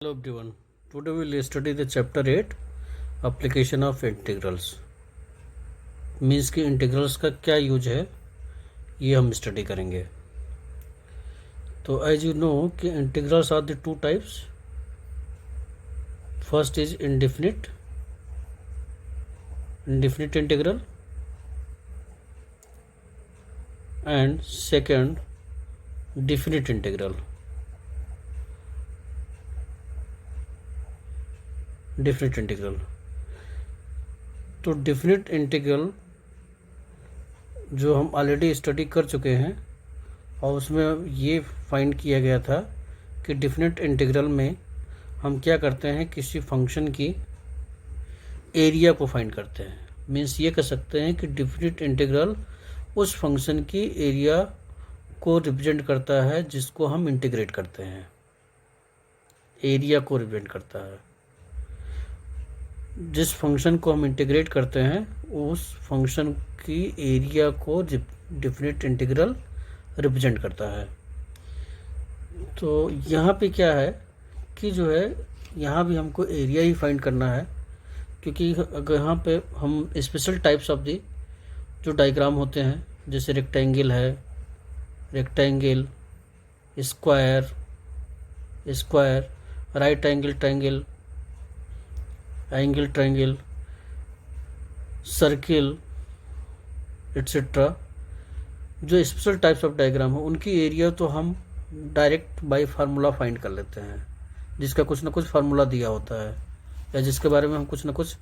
Hello everyone. Today we will study the chapter 8 application of integrals. Means कि integrals का क्या use है ये हम स्टडी करेंगे. तो एज यू नो कि integrals are the two types. First is indefinite integral and second definite integral. Definite integral. तो डिफिनिट इंटीग्रल जो हम ऑलरेडी स्टडी कर चुके हैं और उसमें ये फाइंड किया गया था कि डिफिनिट इंटीग्रल में हम क्या करते हैं, किसी फंक्शन की एरिया को फाइंड करते हैं. मीन्स ये कह सकते हैं कि डिफिनिट इंटीग्रल उस फंक्शन की एरिया को रिप्रेजेंट करता है जिसको हम इंटीग्रेट करते हैं. एरिया को रिप्रेजेंट करता है. जिस फंक्शन को हम इंटीग्रेट करते हैं उस फंक्शन की एरिया को डिफिनिट इंटीग्रल रिप्रेजेंट करता है. तो यहाँ पे क्या है कि जो है यहाँ भी हमको एरिया ही फाइंड करना है, क्योंकि अगर यहाँ पे हम स्पेशल टाइप्स ऑफ दी जो डायग्राम होते हैं जैसे रेक्टेंगल है, rectangle, square, square, right angle triangle, angle triangle, circle etcetera, जो स्पेशल टाइप्स ऑफ डायग्राम है उनकी एरिया तो हम डायरेक्ट बाय फार्मूला फाइंड कर लेते हैं, जिसका कुछ ना कुछ फार्मूला दिया होता है या जिसके बारे में हम कुछ ना कुछ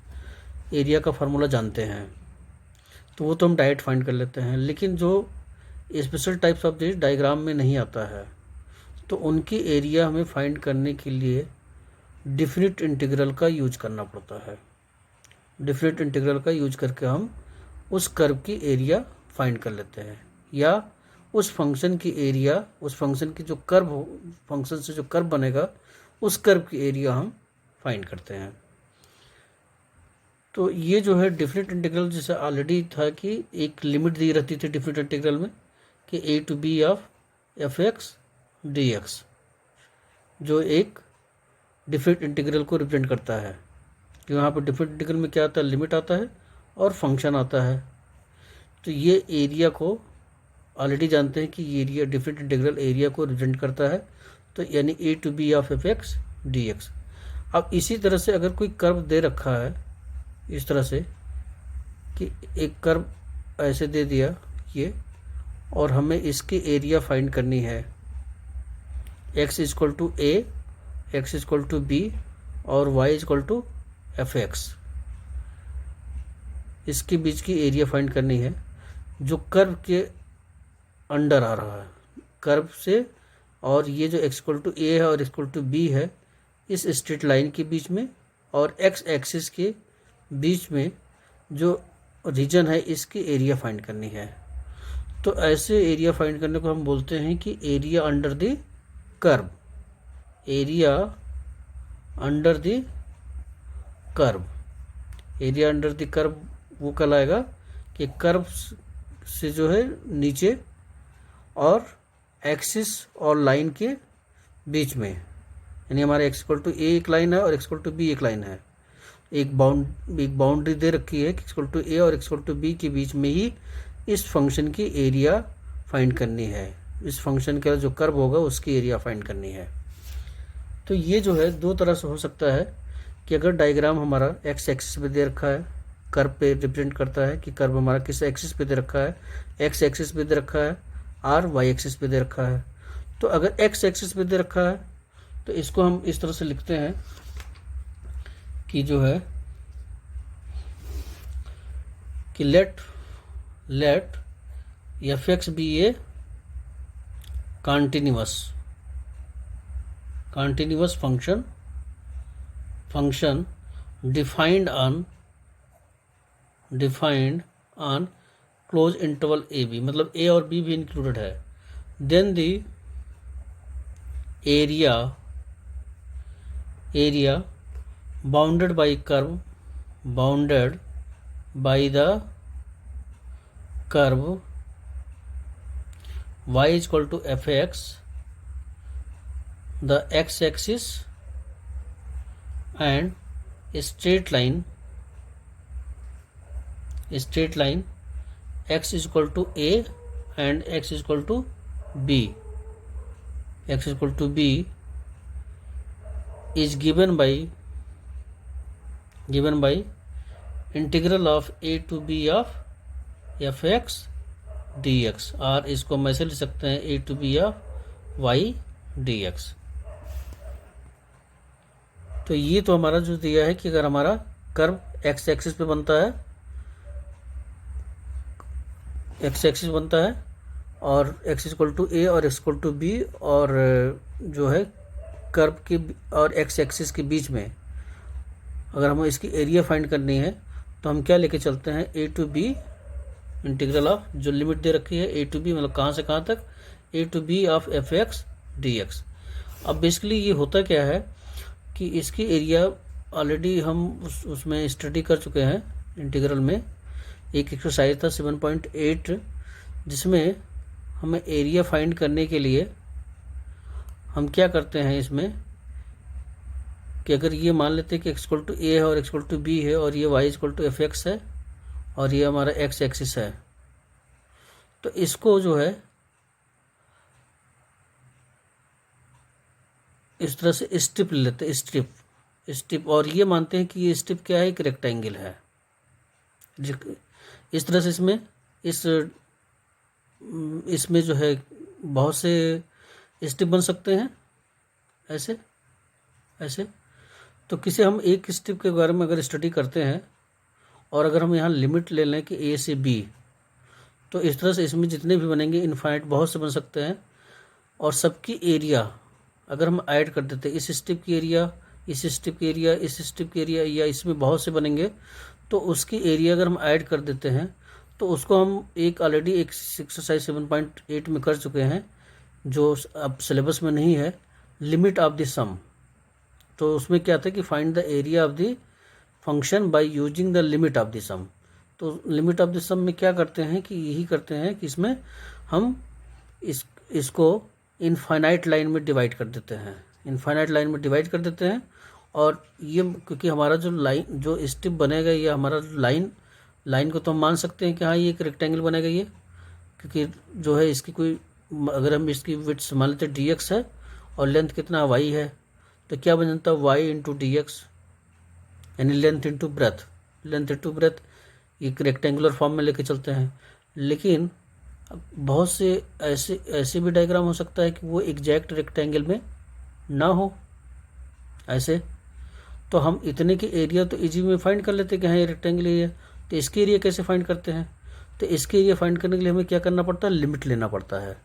एरिया का फार्मूला जानते हैं, तो वो तो हम डायरेक्ट फाइंड कर लेते हैं. लेकिन जो special types of this diagram में नहीं आता है तो उनकी एरिया हमें फाइंड करने के लिए डिफिनिट इंटीग्रल का यूज करना पड़ता है. डिफिनिट इंटीग्रल का यूज करके हम उस कर्व की एरिया फाइंड कर लेते हैं, या उस फंक्शन की एरिया, उस फंक्शन की जो कर्व, फंक्शन से जो कर्व बनेगा उस कर्व की एरिया हम फाइंड करते हैं. तो ये जो है डिफिनिट इंटीग्रल, जैसे ऑलरेडी था कि एक लिमिट दी रहती थी डिफिनिट इंटीग्रल में कि a to b of f(x) dx, जो एक डिफिनिट इंटीग्रल को रिप्रेजेंट करता है. कि वहाँ पर डिफिनिट इंटीग्रल में क्या आता है, लिमिट आता है और फंक्शन आता है. तो ये एरिया को ऑलरेडी जानते हैं कि ये एरिया डिफिनिट इंटीग्रल एरिया को रिप्रेजेंट करता है, तो यानी a to b of f(x) dx. अब इसी तरह से अगर कोई कर्व दे रखा है इस तरह से कि एक कर्व ऐसे दे दिया ये, और हमें इसकी एरिया फाइंड करनी है, x equal to a, x equal to b और y इक्वल टू f(x), इसके बीच की एरिया फाइंड करनी है जो कर्व के अंडर आ रहा है, कर्व से, और ये जो x इक्वल टू a है और x इक्वल टू b है इस स्ट्रेट लाइन के बीच में, और x एक्सिस के बीच में जो रीजन है इसकी एरिया फाइंड करनी है. तो ऐसे एरिया फाइंड करने को हम बोलते हैं कि area under the curve. Area under the curve. Area under the curve वो कहलाएगा कि कर्व से जो है नीचे और एक्सिस और लाइन के बीच में, यानी हमारे x इक्वल टू a एक लाइन है और x इक्वल टू b एक लाइन है, एक बाउंड्री दे रखी है कि x इक्वल टू a और x इक्वल टू b के बीच में ही इस फंक्शन की एरिया फाइंड करनी है. इस फंक्शन का जो कर्व होगा उसकी एरिया फाइंड करनी है. तो ये जो है दो तरह से हो सकता है कि अगर डायग्राम हमारा x एक्सिस पे दे रखा है, कर्व पे रिप्रेजेंट करता है कि कर्व हमारा किस एक्सिस पे दे रखा है, x एक्सिस पे दे रखा है और y एक्सिस पे दे रखा है. तो अगर x एक्सिस पे दे रखा है तो इसको हम इस तरह से लिखते हैं कि जो है कि late f(x) B A continuous function defined on closed interval a b, मतलब a और b भी इंक्लूडेड है. then the area bounded by the curve y is equal to f(x), the x axis and straight line x is equal to a and x is equal to b. X is equal to b is given by integral of a to b of fx dx, और इसको हम ऐसे लिख सकते हैं a to b of y dx. तो ये तो हमारा जो दिया है कि अगर हमारा कर्व एक्स एक्सिस पे बनता है, एक्स एक्सिस बनता है और x इक्वल टू ए और x इक्वल टू बी, और जो है कर्व के और x एक्सिस के बीच में अगर हमें इसकी एरिया फाइंड करनी है तो हम क्या लेके चलते हैं, a to b integral of, जो लिमिट दे रखी है a टू b, मतलब कहाँ से कहाँ तक, a to b of F X D X. अब बेसिकली ये होता क्या है कि इसकी एरिया ऑलरेडी हम उसमें स्टडी कर चुके हैं इंटीग्रल में. एक एक्सरसाइज था 7.8 जिसमें हमें एरिया फाइंड करने के लिए हम क्या करते हैं इसमें कि अगर ये मान लेते हैं कि x इक्वल टू ए है और x इक्वल टू बी है और ये y equal to F X है और ये हमारा x एक्सिस है, तो इसको जो है इस तरह से स्ट्रिप ले लेते हैं, स्ट्रिप, और ये मानते हैं कि ये स्ट्रिप क्या है, एक रेक्टेंगल है. इस तरह से इसमें जो है बहुत से स्ट्रिप बन सकते हैं ऐसे. तो किसी हम एक स्ट्रिप के बारे में अगर स्टडी करते हैं और अगर हम यहाँ लिमिट ले लें कि ए से बी, तो इस तरह से इसमें जितने भी बनेंगे इनफाइनाइट बहुत से बन सकते हैं. और सबकी एरिया अगर हम ऐड कर देते हैं, इस स्ट्रिप की एरिया, इस स्ट्रिप की एरिया, इस स्ट्रिप की एरिया, या इसमें बहुत से बनेंगे, तो उसकी एरिया अगर हम ऐड कर देते हैं तो उसको हम एक ऑलरेडी एक एक्सरसाइज 7.8 में कर चुके हैं जो अब सिलेबस में नहीं है, लिमिट ऑफ द सम. तो उसमें क्या था कि find the area of the function by using the limit of the sum. तो लिमिट ऑफ द सम में क्या करते हैं कि यही करते हैं कि इसमें हम इसको इनफाइनाइट लाइन में डिवाइड कर देते हैं. और ये क्योंकि हमारा जो लाइन, जो स्ट्रिप बनेगा, ये हमारा लाइन को तो हम मान सकते हैं कि हाँ ये एक रेक्टेंगल बनेगा ये, क्योंकि जो है इसकी कोई, अगर हम इसकी विड्थ मान लेते हैं dx है और लेंथ कितना y है, तो क्या बन जाता है y इंटू डी एक्स, यानी लेंथ इंटू ब्रेथ, एक रेक्टेंगुलर फॉर्म में लेके चलते हैं. लेकिन बहुत से ऐसे भी डायग्राम हो सकता है कि वो एग्जैक्ट रेक्टेंगल में ना हो ऐसे, तो हम इतने की एरिया तो इजी में फाइंड कर लेते हैं कि हाँ ये रेक्टेंगल एरिया. तो इसकी एरिया कैसे फाइंड करते हैं, तो इसके एरिया फाइंड करने के लिए हमें क्या करना पड़ता है, लिमिट लेना पड़ता है,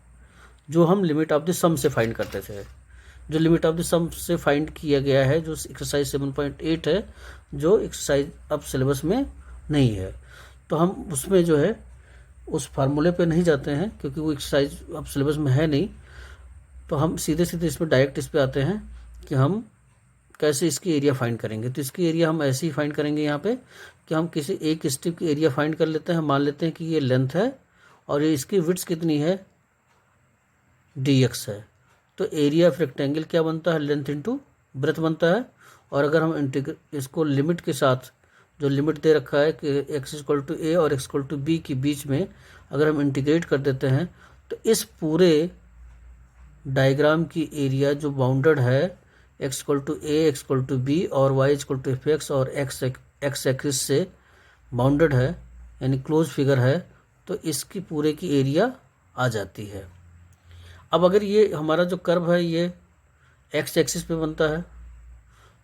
जो हम लिमिट ऑफ द सम से फाइंड करते थे. जो लिमिट ऑफ द सम से फाइंड किया गया है, जो एक्सरसाइज 7.8 है, जो एक्सरसाइज अब सिलेबस में नहीं है, तो हम उसमें जो है उस फार्मूले पे नहीं जाते हैं क्योंकि वो एक्सरसाइज अब सिलेबस में है नहीं. तो हम सीधे इसमें डायरेक्ट इस पे आते हैं कि हम कैसे इसकी एरिया फाइंड करेंगे. तो इसकी एरिया हम ऐसे ही फाइंड करेंगे यहाँ पे कि हम किसी एक स्ट्रिप की एरिया फाइंड कर लेते हैं. मान लेते हैं कि ये लेंथ है और ये इसकी विड्थ कितनी है, dx है. तो एरिया ऑफ रेक्टेंगल क्या बनता है, लेंथ इंटू ब्रेथ बनता है. और अगर हम इसको लिमिट के साथ, जो लिमिट दे रखा है कि x इक्वल टू ए और x इक्वल टू बी के बीच में अगर हम इंटीग्रेट कर देते हैं, तो इस पूरे डायग्राम की एरिया जो बाउंडेड है x equal to A, x equal to B और y equal to F X और x एक्सिस से बाउंडेड है, यानी क्लोज फिगर है, तो इसकी पूरे की एरिया आ जाती है. अब अगर ये हमारा जो कर्व है ये x एक्सिस पे बनता है,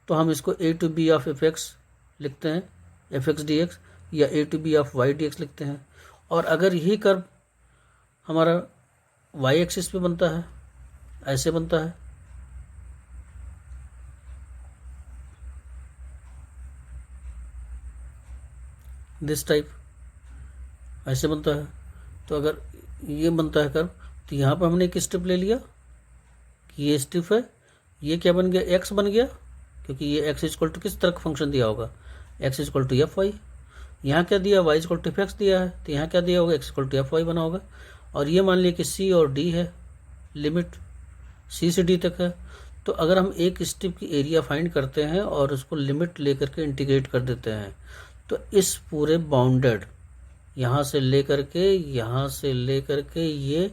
तो हम इसको a to b of F X लिखते हैं, एफ एक्स डी एक्स, या a to b of y D X लिखते हैं. और अगर यही कर्व हमारा y एक्सिस पे बनता है, ऐसे बनता है, दिस टाइप ऐसे बनता है. तो अगर ये बनता है कर्व, तो यहाँ पर हमने एक स्ट्रिप ले लिया कि ये स्ट्रिप है, ये क्या बन गया, x बन गया, क्योंकि ये x इक्वल टू किस तरह का फंक्शन दिया होगा, x equal to F Y. यहाँ क्या दिया, y equal to F X दिया है, तो यहाँ क्या दिया होगा, x equal to F Y बना होगा. और ये मान लिया कि c और d है, लिमिट c से d तक है, तो अगर हम एक स्ट्रिप की एरिया फाइंड करते हैं और उसको लिमिट लेकर के इंटीग्रेट कर देते हैं, तो इस पूरे बाउंडेड यहाँ से लेकर के ये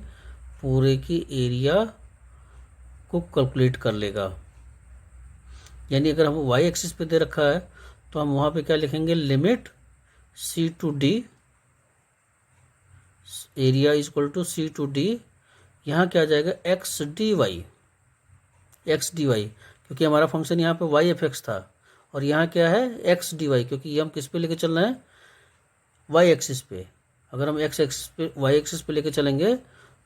पूरे की एरिया को कैलकुलेट कर लेगा। यानी अगर हम वाई एक्सिस पे दे रखा है तो हम वहाँ पे क्या लिखेंगे, limit C to D area is equal to C to D, यहाँ क्या आ जाएगा एक्स डी वाई, क्योंकि हमारा फंक्शन यहाँ पे वाई एफ एक्स था और यहाँ क्या है एक्स डी वाई, क्योंकि ये हम किस पे लेके चल रहे हैं, वाई एक्सिस पे। अगर हम एक्स एक्सिस पे वाई एक्सिस पे लेके चलेंगे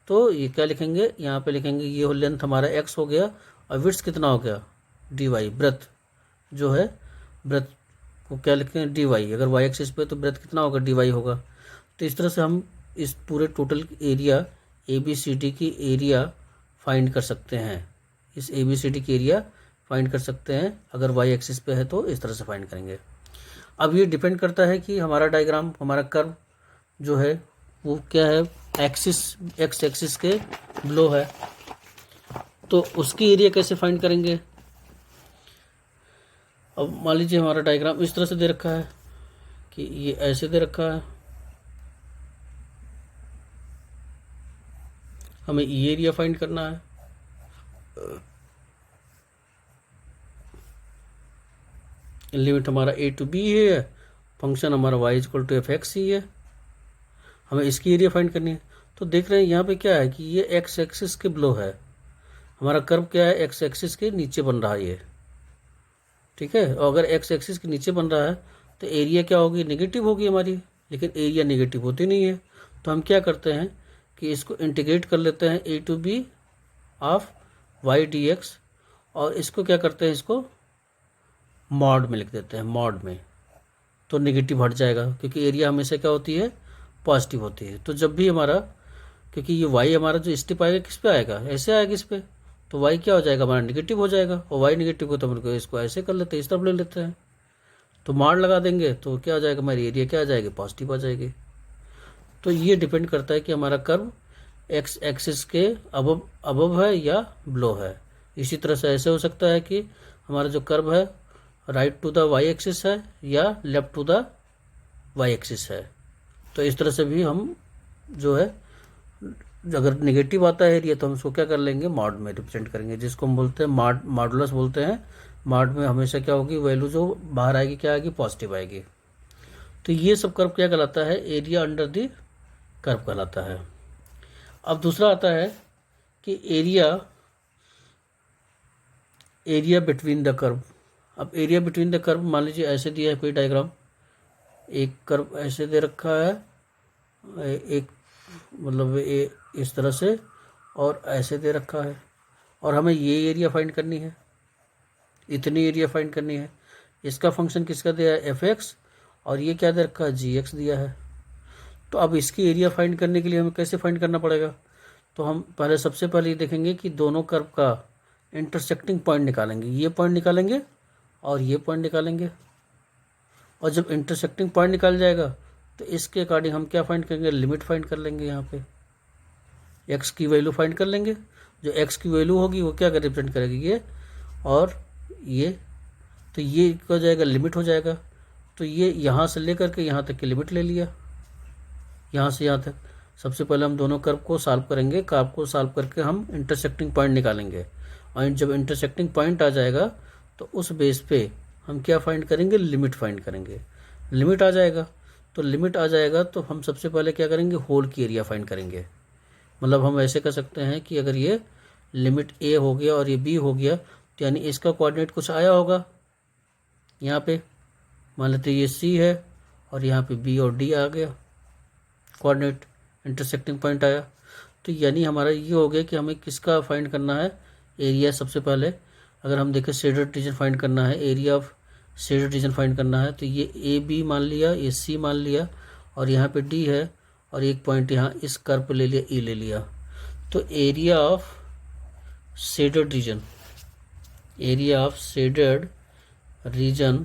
तो ये क्या लिखेंगे, यहाँ पे लिखेंगे ये लेंथ हमारा एक्स हो गया और विड्थ कितना हो गया डी वाई, ब्रेथ जो है ब्रेथ को क्या लिखेंगे डी वाई, अगर वाई एक्सिस पे तो ब्रेथ कितना होगा डी वाई होगा। तो इस तरह से हम इस पूरे total area A B C D की एरिया फाइंड कर सकते हैं, इस ए बी सी डी की एरिया फाइंड कर सकते हैं। अगर वाई एक्सिस पे है तो इस तरह से फाइंड करेंगे। अब ये डिपेंड करता है कि हमारा डायग्राम, हमारा कर्व जो है वो क्या है, एक्सिस एक्स एक्सिस के बिलो है, तो उसकी एरिया कैसे फाइंड करेंगे। अब मान लीजिए हमारा डायग्राम इस तरह से दे रखा है कि ये ऐसे दे रखा है, हमें ये एरिया फाइंड करना है। लिमिट हमारा ए टू बी है, फंक्शन हमारा Y is equal to F X ही है, हमें इसकी एरिया फाइंड करनी है। तो देख रहे हैं यहाँ पे क्या है कि ये एक्स एक्सिस के बिलो है, हमारा कर्व क्या है एक्स एक्सिस के नीचे बन रहा है ये, ठीक है। और अगर एक्स एक्सिस के नीचे बन रहा है तो एरिया क्या होगी, नेगेटिव होगी हमारी, लेकिन एरिया नेगेटिव होती नहीं है। तो हम क्या करते हैं कि इसको इंटीग्रेट कर लेते हैं A to B of Y D X, और इसको क्या करते हैं, इसको मॉड में लिख देते हैं, मॉड में, तो नेगेटिव हट जाएगा, क्योंकि एरिया हमेशा क्या होती है, पॉजिटिव होती है। तो जब भी हमारा, क्योंकि ये वाई हमारा जो स्टेप आएगा किस पे आएगा, ऐसे आएगा इस पे, तो वाई क्या हो जाएगा हमारा नेगेटिव हो जाएगा, और वाई नेगेटिव को तो हम इसको ऐसे कर लेते हैं, इस तरफ ले लेते हैं, तो मॉड लगा देंगे तो क्या हो जाएगा, हमारी एरिया क्या आ जाएगी, पॉजिटिव आ जाएगी। तो ये डिपेंड करता है कि हमारा कर्व एक्स एक्सिस के अबव है या बिलो है। इसी तरह से ऐसे हो सकता है कि हमारा जो कर्व है right to the Y axis है या left to the Y axis है। तो इस तरह से भी हम जो है, अगर नेगेटिव आता है एरिया तो हम उसको क्या कर लेंगे, मॉड में रिप्रेजेंट करेंगे, जिसको हम बोलते हैं मॉडुलस बोलते हैं। मॉड में हमेशा क्या होगी, वैल्यू जो बाहर आएगी क्या आएगी, पॉजिटिव आएगी। तो ये सब कर्व क्या कहलाता है, एरिया अंडर द कर्व कहलाता है। अब दूसरा आता है कि एरिया बिटवीन द कर्व। अब एरिया बिटवीन द कर्व, मान लीजिए ऐसे दिया है कोई डायग्राम, एक कर्व ऐसे दे रखा है, एक मतलब इस तरह से, और ऐसे दे रखा है, और हमें ये एरिया फाइंड करनी है, इतनी एरिया फाइंड करनी है। इसका फंक्शन किसका दिया है, एफ एक्स, और ये क्या दे रखा है, जी एक्स दिया है। तो अब इसकी एरिया फाइंड करने के लिए हमें कैसे फाइंड करना पड़ेगा, तो हम पहले सबसे पहले ये देखेंगे कि दोनों कर्व का इंटरसेक्टिंग पॉइंट निकालेंगे, ये पॉइंट निकालेंगे और ये पॉइंट निकालेंगे, और जब इंटरसेक्टिंग पॉइंट निकाल जाएगा तो इसके अकॉर्डिंग हम क्या फाइंड करेंगे, लिमिट फाइंड कर लेंगे। यहाँ पे एक्स की वैल्यू फाइंड कर लेंगे, जो एक्स की वैल्यू होगी वो क्या रिप्रेजेंट करेगी, ये और ये, तो ये हो जाएगा लिमिट हो जाएगा। तो ये यहाँ से लेकर के यहाँ तक की लिमिट ले लिया, यहाँ से यहाँ तक। सबसे पहले हम दोनों कर्व को सॉल्व करेंगे, कर्व को सॉल्व करके हम इंटरसेक्टिंग पॉइंट निकालेंगे, और जब इंटरसेक्टिंग पॉइंट आ जाएगा तो उस बेस पे हम क्या फाइंड करेंगे, लिमिट फाइंड करेंगे। लिमिट आ जाएगा, तो लिमिट आ जाएगा तो हम सबसे पहले क्या करेंगे, होल की एरिया फाइंड करेंगे। मतलब हम ऐसे कर सकते हैं कि अगर ये लिमिट ए हो गया और ये बी हो गया, तो यानी इसका कोऑर्डिनेट कुछ आया होगा, यहाँ पे मान लेते ये सी है और यहाँ पे बी और डी आ गया कोऑर्डिनेट, इंटरसेक्टिंग पॉइंट आया। तो यानी हमारा ये हो गया कि हमें किसका फाइंड करना है, एरिया। सबसे पहले अगर हम देखें शेडेड रीजन फाइंड करना है, area of shaded reason find करना है, तो ये ए बी मान लिया, ये सी मान लिया, और यहाँ पे डी है, और एक पॉइंट यहाँ इस कर्व पे ले लिया, ई ले लिया। तो area of shaded reason, area of shaded reason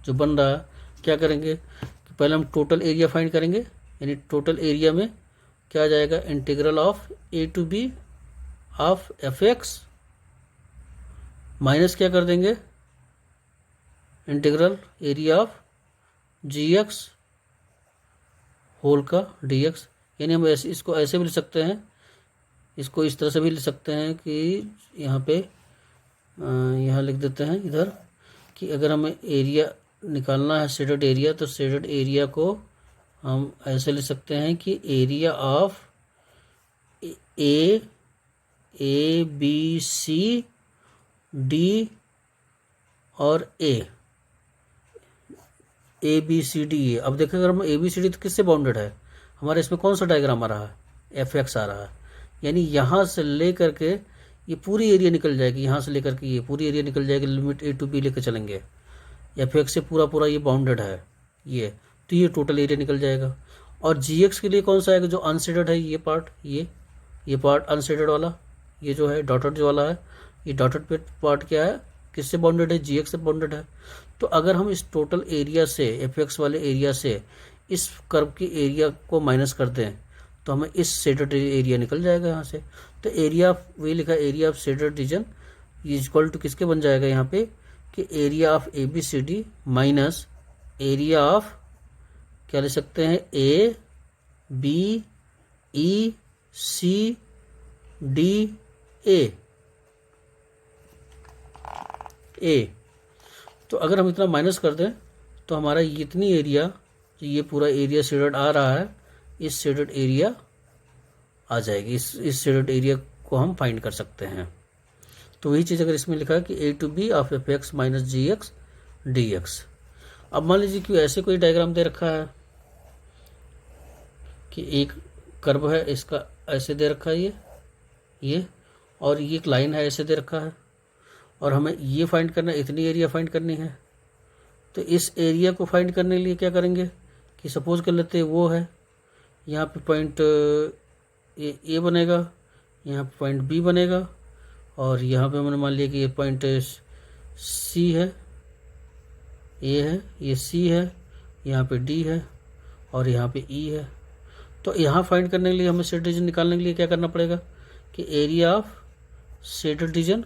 जो बन रहा है, क्या करेंगे कि पहले हम टोटल एरिया फाइंड करेंगे। यानी टोटल एरिया में क्या आ जाएगा, integral of A to B of F X minus क्या कर देंगे, integral area of G X whole का डी एक्स। यानी हम ऐसे इसको ऐसे भी लिख सकते हैं, इसको इस तरह से भी लिख सकते हैं कि यहाँ पे यहाँ लिख देते हैं इधर कि अगर हमें एरिया निकालना है शेडेड एरिया, तो शेडेड एरिया को हम ऐसे लिख सकते हैं कि area of A B C D और A B C D A. अब देखिए अगर हम ए बी सी डी तो किससे बाउंडेड है, हमारे इसमें कौन सा डायग्राम आ रहा है, एफ एक्स आ रहा है। यानी यहाँ से ले करके ये पूरी एरिया निकल जाएगी, यहाँ से लेकर के ये पूरी एरिया निकल जाएगी, लिमिट ए टू बी लेकर चलेंगे, एफ एक्स से पूरा पूरा ये बाउंडेड है ये, तो ये टोटल एरिया निकल जाएगा। और जी एक्स के लिए कौन सा आएगा, जो अनशेडेड है ये पार्ट, ये पार्ट अनशेडेड वाला, ये जो है डॉटेड जो वाला है, ये डॉटेड पे पार्ट क्या है, किससे बाउंडेड है, जी एक्स से बाउंडेड है। तो अगर हम इस टोटल एरिया से, एफ एक्स वाले एरिया से इस कर्व की एरिया को माइनस कर दें तो हमें इस शेडेड एरिया निकल जाएगा यहाँ से। तो एरिया ऑफ, वही लिखा area of shaded region is equal to किसके बन जाएगा यहाँ पे, कि area of A B C D minus area of, क्या ले सकते हैं, A B E C D A. तो अगर हम इतना माइनस कर दें तो हमारा इतनी एरिया, जो ये पूरा एरिया शेडेड आ रहा है, इस शेडेड एरिया आ जाएगी, इस शेडेड एरिया को हम फाइंड कर सकते हैं। तो वही चीज़ अगर इसमें लिखा है कि A to B of F X minus G X D X. अब मान लीजिए कि ऐसे कोई डायग्राम दे रखा है कि एक कर्व है, इसका ऐसे दे रखा है ये और ये एक लाइन है ऐसे दे रखा है, और हमें ये फाइंड करना है, इतनी एरिया फाइंड करनी है। तो इस एरिया को फाइंड करने के लिए क्या करेंगे कि सपोज कर लेते हैं वो है, यहाँ पे पॉइंट ए बनेगा, यहाँ पे पॉइंट बी बनेगा, और यहाँ पे मैंने मान लिया कि ये पॉइंट सी है, ए है, ये सी है, यहाँ पे डी है और यहाँ पे ई है। तो यहाँ फाइंड करने के लिए हमें शेडेड रीजन निकालने के लिए क्या करना पड़ेगा कि area of shaded reason,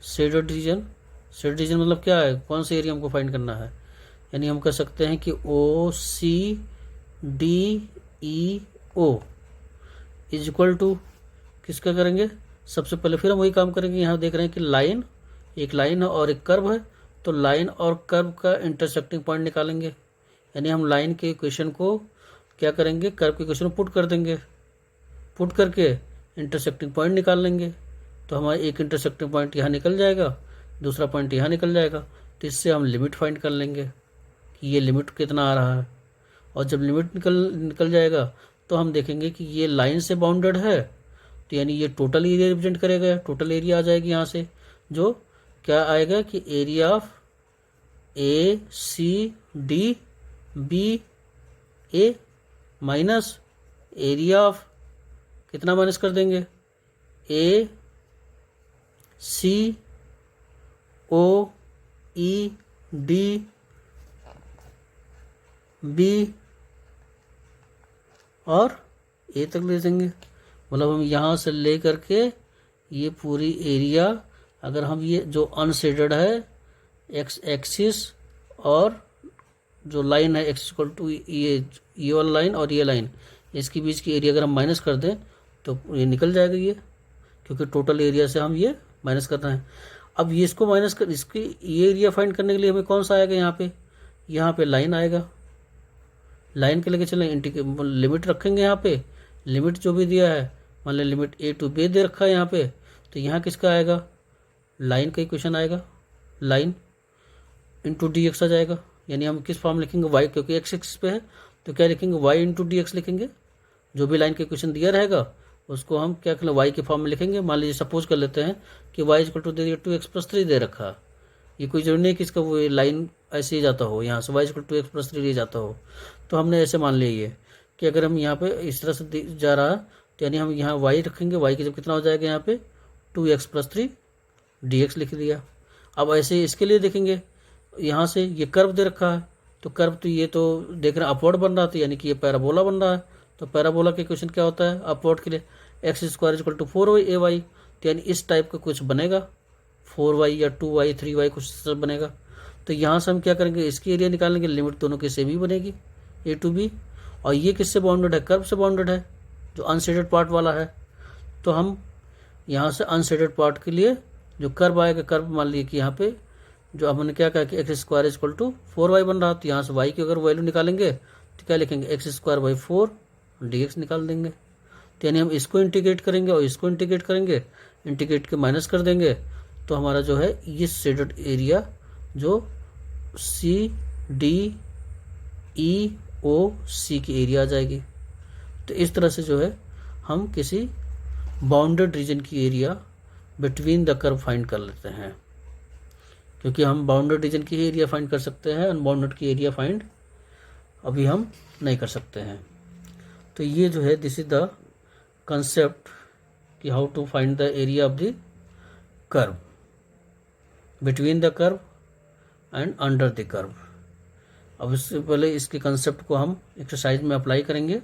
shaded region मतलब क्या है, कौन सा एरिया हमको फाइंड करना है। यानी हम कह सकते हैं कि O C D E O is equal to किसका करेंगे, सबसे पहले फिर हम वही काम करेंगे। यहाँ देख रहे हैं कि लाइन, एक लाइन है और एक कर्व है, तो लाइन और कर्व का इंटरसेक्टिंग पॉइंट निकालेंगे। यानी हम लाइन के इक्वेशन को क्या करेंगे, कर्व के इक्वेशन में पुट कर देंगे, पुट करके इंटरसेक्टिंग पॉइंट निकाल लेंगे। तो हमारा एक इंटरसेक्टिंग पॉइंट यहाँ निकल जाएगा, दूसरा पॉइंट यहाँ निकल जाएगा, तो इससे हम लिमिट फाइंड कर लेंगे कि ये लिमिट कितना आ रहा है। और जब लिमिट निकल जाएगा तो हम देखेंगे कि ये लाइन से बाउंडेड है, तो यानी ये टोटल एरिया रिप्रेजेंट करेगा, टोटल एरिया आ जाएगी यहाँ से, जो क्या आएगा कि area of A C D B A minus area of, कितना माइनस कर देंगे, ए सी ओ ई डी बी और ए तक ले जाएंगे। मतलब हम यहाँ से ले करके ये पूरी एरिया, अगर हम ये जो अनशेडेड है एक्स एक्सिस और जो लाइन है एक्स इक्वल टू ये वाला लाइन और ये लाइन, इसके बीच की एरिया अगर हम माइनस कर दें तो ये निकल जाएगा ये, क्योंकि टोटल एरिया से हम ये माइनस कर रहे हैं। अब ये इसको माइनस कर, इसकी ये एरिया फाइंड करने के लिए हमें कौन सा आएगा, यहाँ पे लाइन आएगा, लाइन के लेके चलें, लिमिट रखेंगे यहाँ पे, लिमिट जो भी दिया है, मान लें लिमिट ए टू बी दे रखा है यहाँ पे, तो यहाँ किसका आएगा, लाइन का इक्वेशन आएगा, लाइन इंटू डी एक्स आ जाएगा। यानी हम किस फॉर्म लिखेंगे, वाई, क्योंकि एक्स एक्सिस पे है तो क्या लिखेंगे, वाई इंटू डी एक्स लिखेंगे। जो भी लाइन का इक्वेशन दिया रहेगा उसको हम क्या करें, वाई के फॉर्म में लिखेंगे। मान लीजिए सपोज कर लेते हैं कि वाई इक्वल टू दे दिया 2x+3 दे रखा, ये कोई जरूरी नहीं कि इसका वो लाइन ऐसे ही जाता हो, यहाँ से वाई इक्वल टू 2x+3 ले जाता हो। तो हमने ऐसे मान लिया ये कि अगर हम यहाँ पे इस तरह से जा रहा तो यानी हम यहाँ वाई रखेंगे, वाई की जब कितना हो जाएगा यहाँ पे 2x+3 dx लिख दिया। अब ऐसे इसके लिए देखेंगे, यहाँ से ये कर्व दे रखा है, तो कर्व तो ये तो देख रहे हैं अपवर्ड बन रहा था, यानी कि ये पैराबोला बन रहा है। तो पैराबोला के क्वेश्चन क्या होता है अपवर्ड के लिए, x² = 4ay, तो यानी इस टाइप का कुछ बनेगा 4y या 2y 3y कुछ सब बनेगा। तो यहाँ से हम क्या करेंगे, इसकी एरिया निकालेंगे, लिमिट दोनों की सेम ही बनेगी ए टू बी। और ये किससे बाउंडेड है, कर्व से बाउंडेड है जो अनशेडेड पार्ट वाला है। तो हम यहाँ से अनशेडेड पार्ट के लिए जो कर्व आएगा, कर्व मान लीजिए कि यहाँ पे जो हमने क्या कहा कि x square equal to 4y बन रहा, तो यहाँ से y की अगर वैल्यू निकालेंगे तो क्या लिखेंगे, एक्स स्क्वायर बाई 4 dx निकाल देंगे। तो यानी हम इसको इंटीग्रेट करेंगे और इसको इंटीग्रेट करेंगे, इंटीग्रेट के माइनस कर देंगे, तो हमारा जो है ये शेडेड एरिया जो सी डी ई ओ सी की एरिया आ जाएगी। तो इस तरह से जो है हम किसी बाउंडेड रीजन की area between the curve find कर लेते हैं, क्योंकि हम बाउंडेड रीजन की एरिया फाइंड कर सकते हैं, अनबाउंडेड की एरिया फाइंड अभी हम नहीं कर सकते हैं। तो ये जो है दिस इज द कंसेप्ट कि how to find the area of the curve, between the curve and under the curve. अब इससे पहले इसके कंसेप्ट को हम एक्सरसाइज में अप्लाई करेंगे,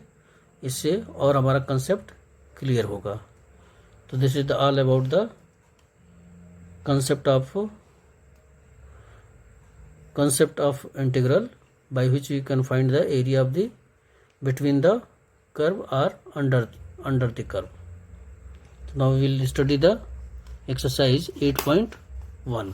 इससे और हमारा कंसेप्ट क्लियर होगा। तो this is the all about the concept of integral by which we can find the area of the between the curve or under the curve. So now we will study the exercise 8.1.